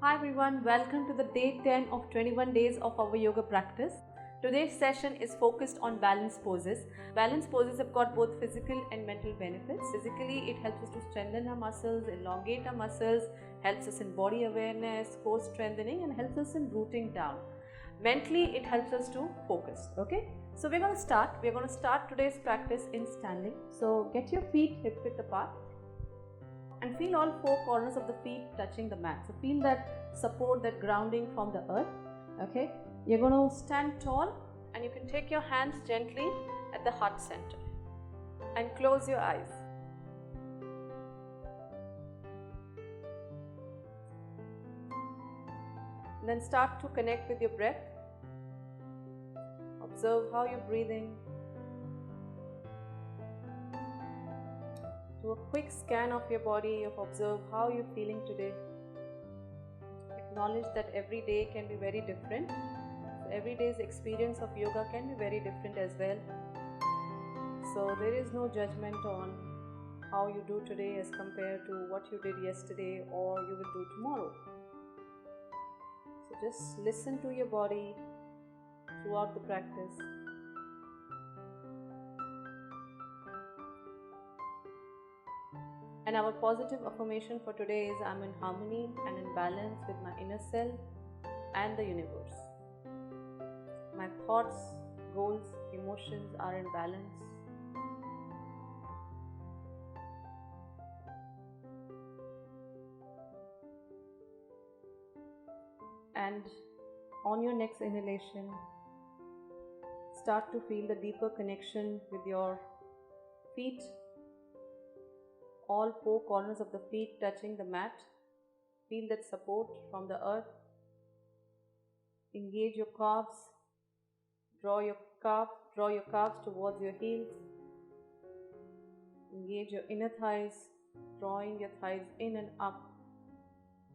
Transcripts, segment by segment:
Hi everyone, welcome to the day 10 of 21 days of our yoga practice. Today's session is focused on balance poses. Balance poses have got both physical and mental benefits. Physically, it helps us to strengthen our muscles, elongate our muscles, helps us in body awareness, core strengthening, and helps us in rooting down. Mentally, it helps us to focus. Okay, so we're going to start today's practice in standing. So get your feet hip width apart and feel all four corners of the feet touching the mat. So feel that support, that grounding from the earth. Okay, you're going to stand tall and you can take your hands gently at the heart center and close your eyes. And then start to connect with your breath. Observe how you're breathing. Do a quick scan of your body, observe how you're feeling today. Acknowledge that every day can be very different. So every day's experience of yoga can be very different as well. So there is no judgment on how you do today as compared to what you did yesterday or you will do tomorrow. So just listen to your body throughout the practice. And our positive affirmation for today is I'm in harmony and in balance with my inner self and the universe. My thoughts, goals, emotions are in balance. And on your next inhalation, start to feel the deeper connection with your feet. All four corners of the feet touching the mat. Feel that support from the earth. Engage your calves. Draw your calves towards your heels. Engage your inner thighs, drawing your thighs in and up,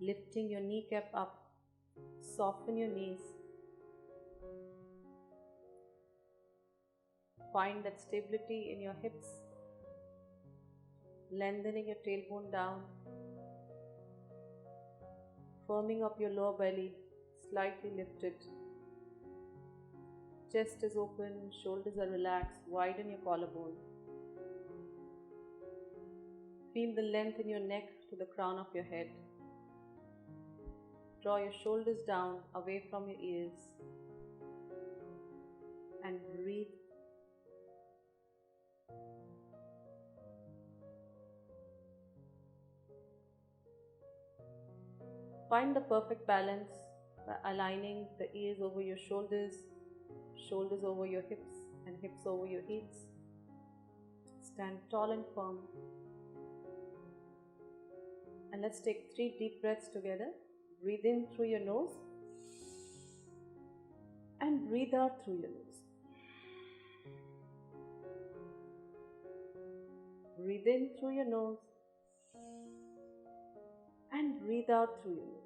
lifting your kneecap up. Soften your knees. Find that stability in your hips. Lengthening your tailbone down, firming up your lower belly, slightly lifted. Chest is open, shoulders are relaxed, widen your collarbone. Feel the length in your neck to the crown of your head. Draw your shoulders down away from your ears and breathe. Find the perfect balance by aligning the ears over your shoulders, shoulders over your hips, and hips over your heels. Stand tall and firm. And let's take 3 deep breaths together. Breathe in through your nose and breathe out through your nose. Breathe in through your nose and breathe out through your nose.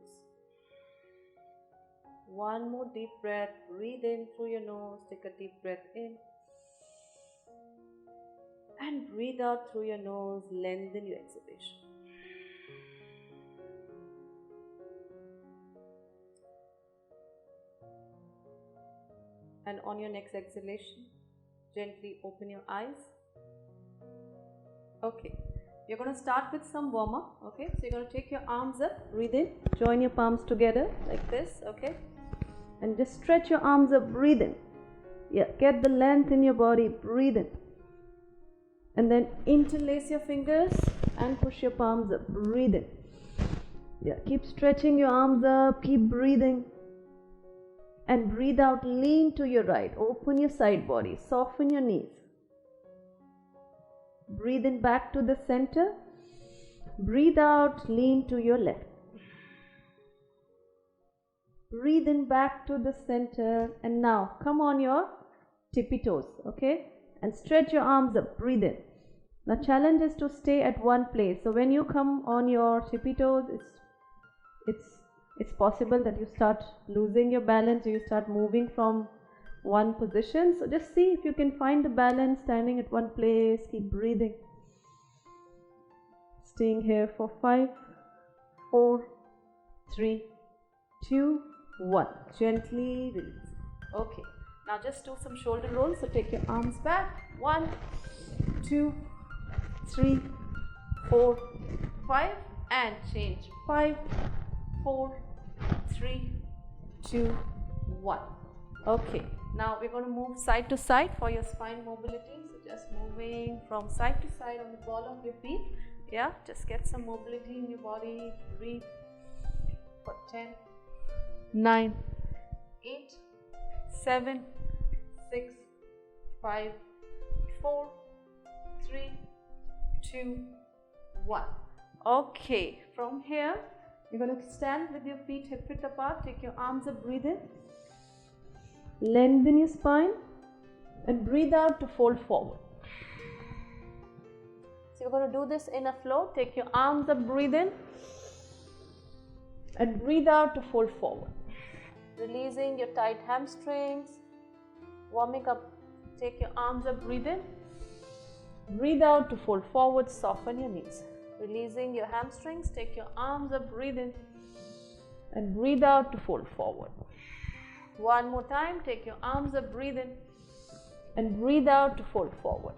One more deep breath. Breathe in through your nose. Take a deep breath in. And breathe out through your nose. Lengthen your exhalation. And on your next exhalation, gently open your eyes. Okay. You're going to start with some warm-up, okay? So you're going to take your arms up, breathe in, join your palms together like this, okay? And just stretch your arms up, breathe in. Yeah, get the length in your body, breathe in. And then interlace your fingers and push your palms up, breathe in. Yeah, keep stretching your arms up, keep breathing. And breathe out, lean to your right, open your side body, soften your knees. Breathe in back to the center. Breathe out, lean to your left. Breathe in back to the center. And now come on your tippy toes, okay? And stretch your arms up, breathe in. The challenge is to stay at one place. So when you come on your tippy toes, it's possible that you start losing your balance, you start moving from one position. So just see if you can find the balance standing at one place. Keep breathing. Staying here for 5, 4, 3, 2, 1. Gently release. Okay. Now just do some shoulder rolls. So take your arms back. 1, 2, 3, 4, 5, and change. 5, 4, 3, 2, 1. Okay. Now we're going to move side to side for your spine mobility. So just moving from side to side on the ball of your feet. Yeah, just get some mobility in your body. Breathe for 10, 9, 8, 7, 6, 5, 4, 3, 2, 1. Okay, from here you're going to stand with your feet hip width apart. Take your arms up, breathe in, lengthen your spine, and breathe out to fold forward. So you're going to do this in a flow. Take your arms up, breathe in, and breathe out to fold forward. Releasing your tight hamstrings, warming up. Take your arms up, breathe in, breathe out to fold forward, soften your knees. Releasing your hamstrings, take your arms up, breathe in, and breathe out to fold forward. One more time, take your arms up, breathe in, and breathe out to fold forward.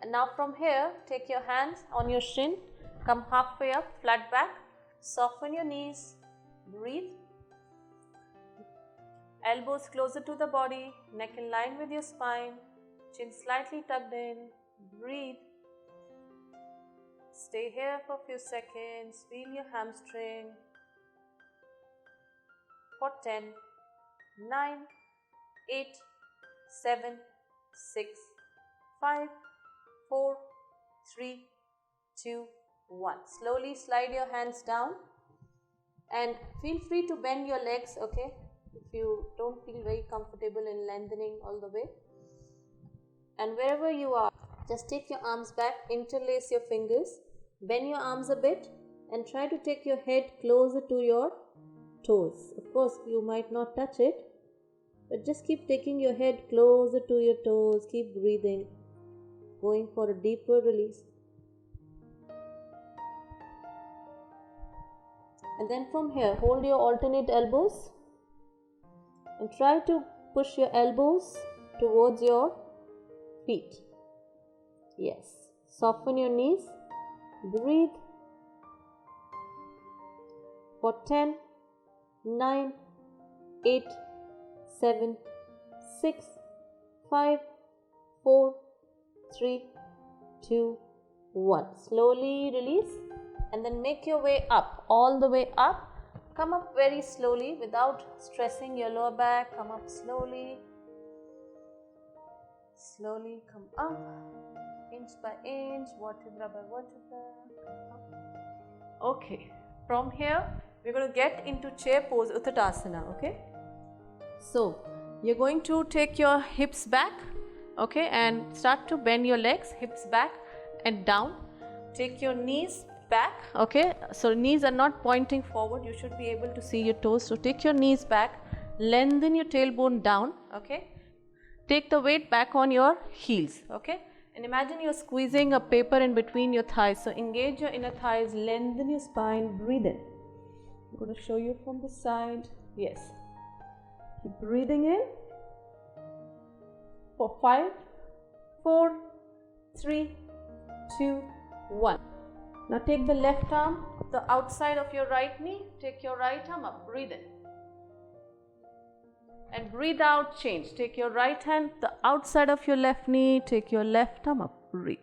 And now from here, take your hands on your shin, come halfway up, flat back, soften your knees, breathe. Elbows closer to the body, neck in line with your spine, chin slightly tucked in, breathe. Stay here for a few seconds, feel your hamstring. For 10, 9, 8, 7, 6, 5, 4, 3, 2, 1. Slowly slide your hands down and feel free to bend your legs, okay? If you don't feel very comfortable in lengthening all the way. And wherever you are, just take your arms back, interlace your fingers, bend your arms a bit, and try to take your head closer to your toes. Of course, you might not touch it, but just keep taking your head closer to your toes. Keep breathing, going for a deeper release. And then from here, hold your alternate elbows and try to push your elbows towards your feet. Yes. Soften your knees. Breathe. For 10, 9, 8, 7, 6, 5, 4, 3, 2, 1. Slowly release and then make your way up, all the way up. Come up very slowly without stressing your lower back. Come up slowly. Slowly come up, inch by inch, vertebra by vertebra. Come up. Okay, from here we're going to get into chair pose, Uttanasana. Okay, so you're going to take your hips back, okay, and start to bend your legs, hips back and down. Take your knees back, okay, so knees are not pointing forward. You should be able to see your toes. So take your knees back, lengthen your tailbone down, okay. Take the weight back on your heels, okay, and imagine you're squeezing a paper in between your thighs. So engage your inner thighs, lengthen your spine, breathe in. I'm going to show you from the side. Yes, keep breathing in for 5, 4, 3, 2, 1. Now take the left arm, the outside of your right knee, take your right arm up, breathe in. And breathe out, change. Take your right hand, the outside of your left knee, take your left arm up, breathe.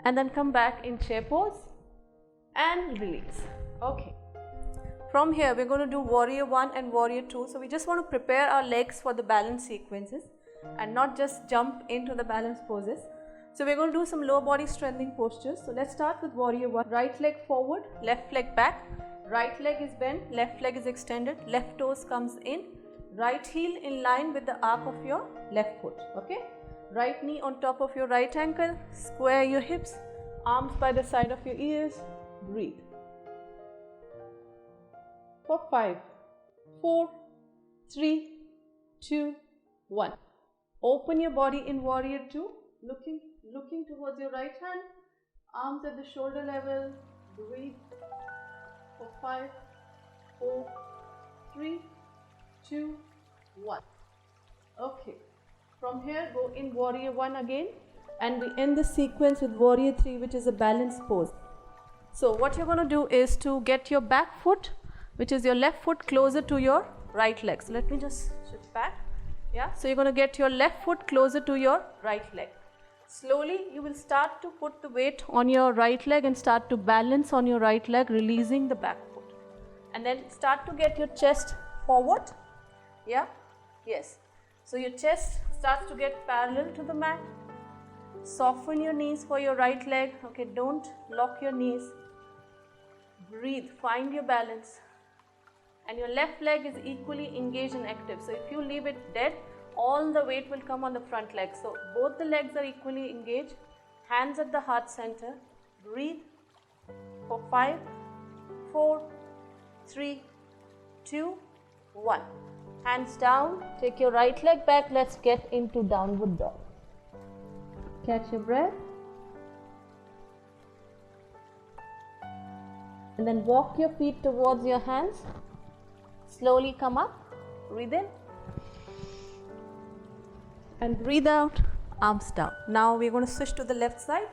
And then come back in chair pose and release. Okay. From here, we're going to do warrior 1 and warrior 2. So we just want to prepare our legs for the balance sequences and not just jump into the balance poses. So we're going to do some lower body strengthening postures. So let's start with warrior 1. Right leg forward, left leg back. Right leg is bent, left leg is extended, left toes comes in, right heel in line with the arc of your left foot, okay. Right knee on top of your right ankle, square your hips, arms by the side of your ears, breathe. For 5, 4, 3, 2, 1. Open your body in warrior 2, looking towards your right hand, arms at the shoulder level, breathe. For 5, 4, 3, 2, 1. Okay. From here, go in warrior 1 again, and we end the sequence with warrior 3, which is a balance pose. So what you're going to do is to get your back foot, which is your left foot, closer to your right leg. So let me just shift back. Yeah, so you're going to get your left foot closer to your right leg. Slowly you will start to put the weight on your right leg and start to balance on your right leg, releasing the back foot. And then start to get your chest forward. Yeah, yes. So your chest starts to get parallel to the mat. Soften your knees for your right leg. Okay, don't lock your knees. Breathe, find your balance. And your left leg is equally engaged and active. So if you leave it dead, all the weight will come on the front leg. So both the legs are equally engaged. Hands at the heart center. Breathe for 5, 4, 3, 2, 1. Hands down. Take your right leg back. Let's get into downward dog. Catch your breath. And then walk your feet towards your hands. Slowly come up. Breathe in. And breathe out. Arms down. Now we're going to switch to the left side.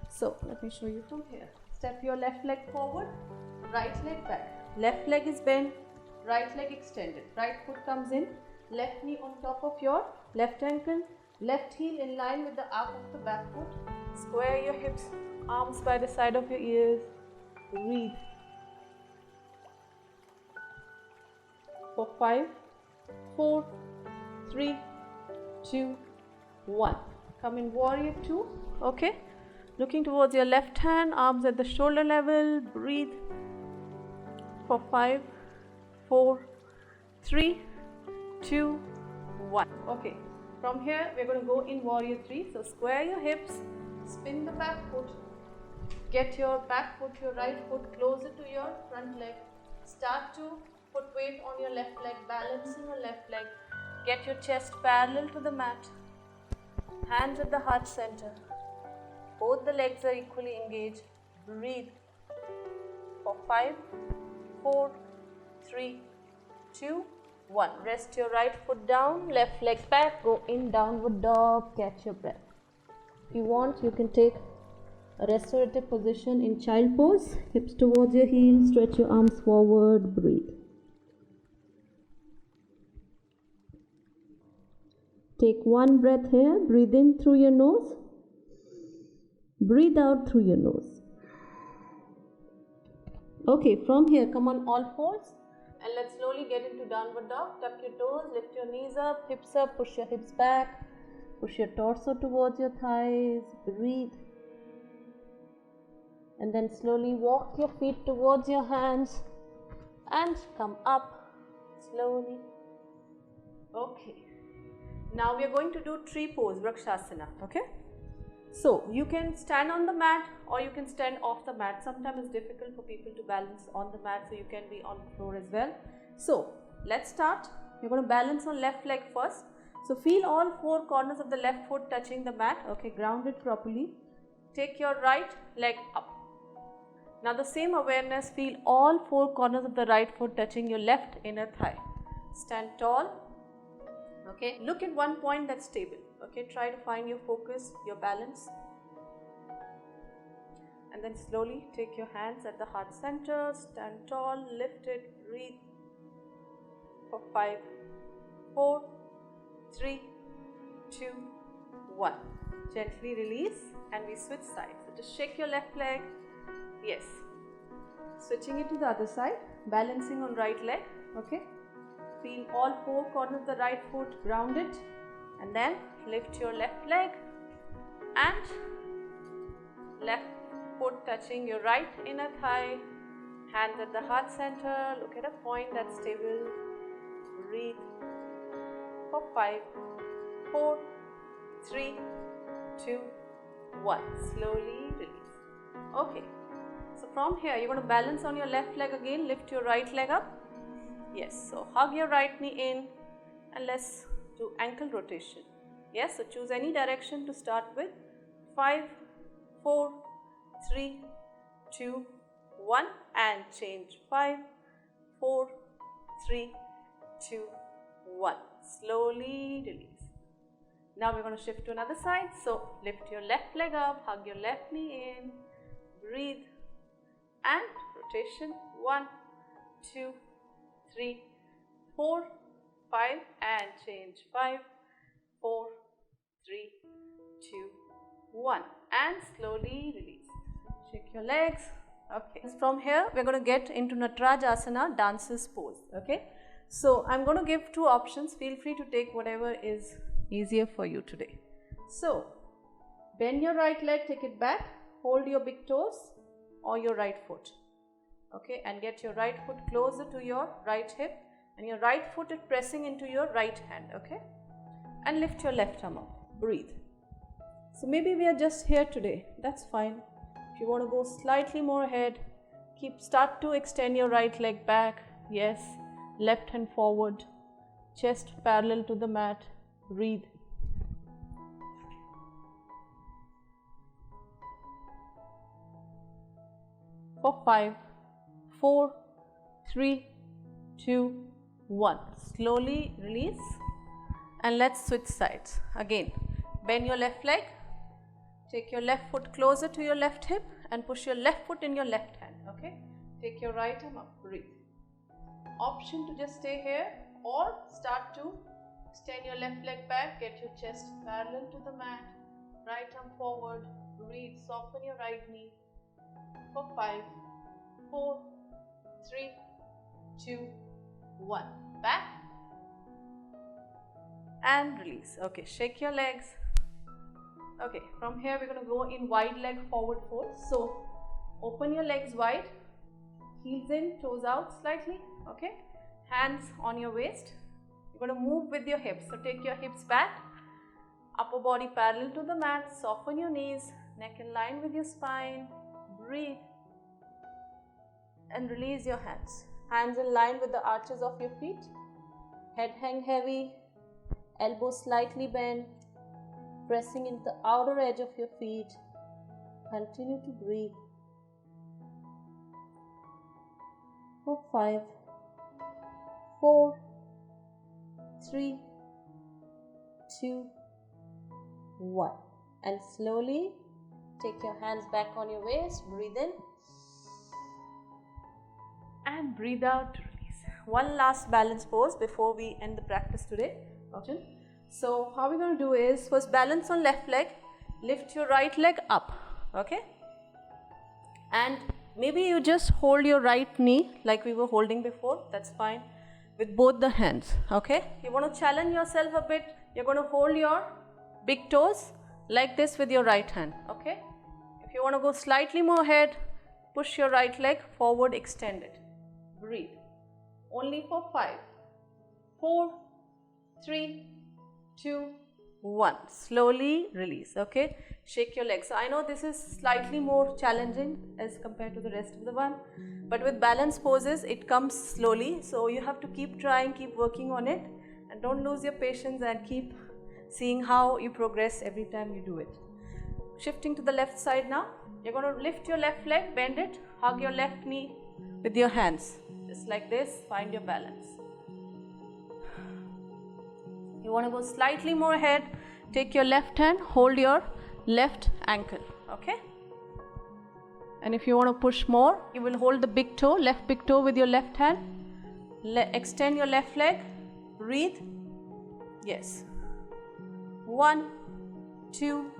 So let me show you from here. Step your left leg forward. Right leg back. Left leg is bent. Right leg extended. Right foot comes in. Left knee on top of your left ankle. Left heel in line with the arc of the back foot. Square your hips. Arms by the side of your ears. Breathe. For 5, 4, 3, 2, 1. Come in warrior 2. Okay. Looking towards your left hand. Arms at the shoulder level. Breathe. For 5, 4, 3, 2, 1. Okay. From here, we're going to go in warrior 3. So square your hips. Spin the back foot. Get your back foot, your right foot closer to your front leg. Start to put weight on your left leg, balancing your left leg. Get your chest parallel to the mat. Hands at the heart center. Both the legs are equally engaged. Breathe. For 5, 4, 3, 2, 1. Rest your right foot down, left leg back. Go in downward dog. Catch your breath. If you want, you can take a restorative position in child pose. Hips towards your heels. Stretch your arms forward. Breathe. Take one breath here. Breathe in through your nose. Breathe out through your nose. Okay, from here, come on all fours. And let's slowly get into downward dog. Tuck your toes, lift your knees up, push your hips back. Push your torso towards your thighs. Breathe. And then slowly walk your feet towards your hands. And come up slowly. Okay. Now we are going to do tree pose, Vrikshasana. Okay. So you can stand on the mat or you can stand off the mat. Sometimes it's difficult for people to balance on the mat, so you can be on the floor as well. So let's start. You're going to balance on left leg first. So feel all four corners of the left foot touching the mat. Okay, ground it properly. Take your right leg up. Now the same awareness, feel all four corners of the right foot touching your left inner thigh. Stand tall. Okay, look at one point that's stable. Okay, try to find your focus, your balance. And then slowly take your hands at the heart center, stand tall, lift it, breathe. For 5, 4, 3, 2, 1. Gently release and we switch sides. So just shake your left leg. Yes. Switching it to the other side, balancing on right leg. Okay. Feel all four corners of the right foot, ground it, and then lift your left leg and left foot touching your right inner thigh, hands at the heart center, look at a point that's stable, breathe for 5, 4, 3, 2, 1, slowly release. Okay, so from here you're going to balance on your left leg again, lift your right leg up. Yes, so hug your right knee in and let's do ankle rotation. Yes, so choose any direction to start with. 5, 4, 3, 2, 1 and change. 5, 4, 3, 2, 1. Slowly release. Now we're going to shift to another side. So lift your left leg up, hug your left knee in, breathe, and rotation. 1, 2, 3, 4, 5, and change. 5, 4, 3, 2, 1, and slowly release. Shake your legs. Okay. From here, we're going to get into Natarajasana, dancer's pose. Okay. So I'm going to give two options. Feel free to take whatever is easier for you today. So bend your right leg, take it back, hold your big toes or your right foot. Okay, and get your right foot closer to your right hip and your right foot is pressing into your right hand. Okay, and lift your left arm up. Breathe. So maybe we are just here today. That's fine. If you want to go slightly more ahead, start to extend your right leg back. Yes, left hand forward, chest parallel to the mat. Breathe. For 5, 4, 3, 2, 1. Slowly release and let's switch sides. Again, bend your left leg, take your left foot closer to your left hip and push your left foot in your left hand. Okay, take your right arm up. Breathe. Option to just stay here or start to extend your left leg back, get your chest parallel to the mat, right arm forward. Breathe. Soften your right knee. For 5, 4, 3, 2, 1. Back and release. Okay, shake your legs. Okay, from here we're going to go in wide leg forward fold. So open your legs wide, heels in, toes out slightly. Okay, hands on your waist. You're going to move with your hips. So take your hips back, upper body parallel to the mat, soften your knees, neck in line with your spine. Breathe and release your hands. Hands in line with the arches of your feet. Head hang heavy, elbows slightly bent, pressing into the outer edge of your feet. Continue to breathe. For 5, 4, 3, 2, 1. And slowly take your hands back on your waist. Breathe in and breathe out to release. One last balance pose before we end the practice today. So how we're going to do is first balance on left leg, lift your right leg up. Okay, and maybe you just hold your right knee like we were holding before. That's fine, with both the hands. Okay, you want to challenge yourself a bit. You're going to hold your big toes like this with your right hand. Okay, if you want to go slightly more ahead, push your right leg forward, extend it. Breathe. Only for 5, 4, 3, 2, 1. Slowly release. Okay, shake your legs. So I know this is slightly more challenging as compared to the rest of the one, but with balance poses it comes slowly, so you have to keep trying, keep working on it, and don't lose your patience and keep seeing how you progress every time you do it. Shifting to the left side now. You're going to lift your left leg, bend it, hug your left knee with your hands just like this. Find your balance. You want to go slightly more ahead, take your left hand, hold your left ankle. Okay, and if you want to push more, you will hold the big toe, left big toe with your left hand. Extend your left leg. Breathe. Yes. 1, 2,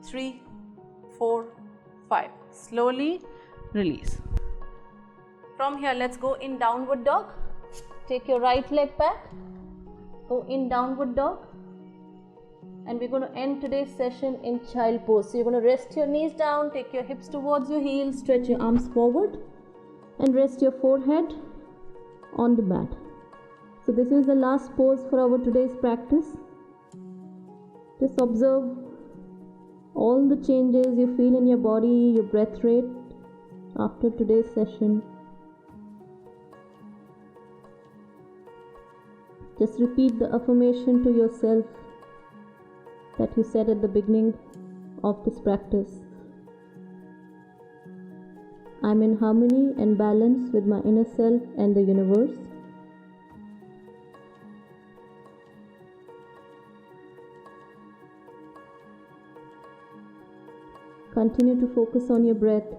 3, 4, 5. Slowly release. From here, let's go in downward dog. Take your right leg back. Go in downward dog. And we're going to end today's session in child pose. So you're going to rest your knees down, take your hips towards your heels, stretch your arms forward, and rest your forehead on the mat. So this is the last pose for our today's practice. Just observe all the changes you feel in your body, your breath rate after today's session. Just repeat the affirmation to yourself that you said at the beginning of this practice. I'm in harmony and balance with my inner self and the universe. Continue to focus on your breath.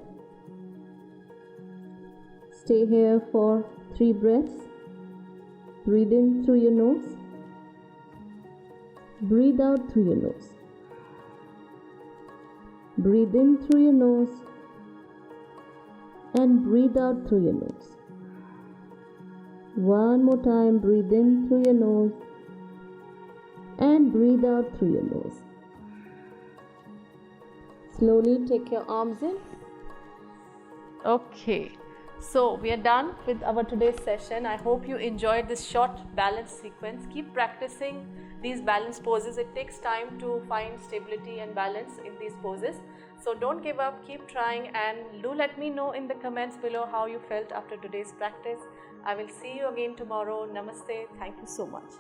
Stay here for 3 breaths. Breathe in through your nose. Breathe out through your nose. Breathe in through your nose and breathe out through your nose. One more time, breathe in through your nose and breathe out through your nose. Slowly take your arms in. Okay, so we are done with our today's session. I hope you enjoyed this short balance sequence. Keep practicing these balance poses. It takes time to find stability and balance in these poses. So don't give up, keep trying, and do let me know in the comments below how you felt after today's practice. I will see you again tomorrow. Namaste. Thank you so much.